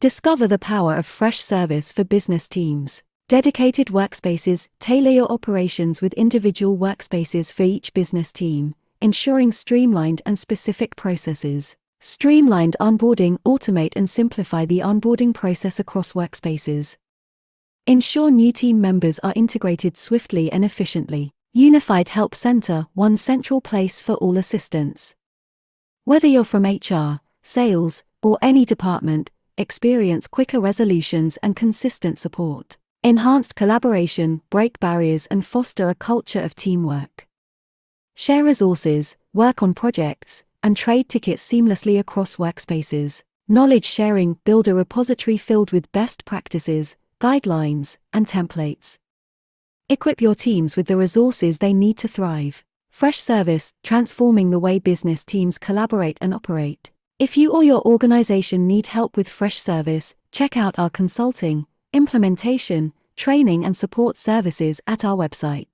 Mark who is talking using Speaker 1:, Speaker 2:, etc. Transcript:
Speaker 1: Discover the power of Freshservice for business teams. Dedicated workspaces. Tailor your operations with individual workspaces for each business team, ensuring streamlined and specific processes. Streamlined onboarding. Automate and simplify the onboarding process across workspaces. Ensure new team members are integrated swiftly and efficiently. Unified Help Center. One central place for all assistance. Whether you're from HR, sales, or any department, experience quicker resolutions and consistent support. Enhanced collaboration. Break barriers and foster a culture of teamwork. Share resources, work on projects, and trade tickets seamlessly across workspaces. Knowledge sharing. Build a repository filled with best practices, guidelines, and templates. Equip your teams with the resources they need to thrive. Freshservice, transforming the way business teams collaborate and operate. If you or your organization need help with Freshservice, check out our consulting, implementation, training and support services at our website.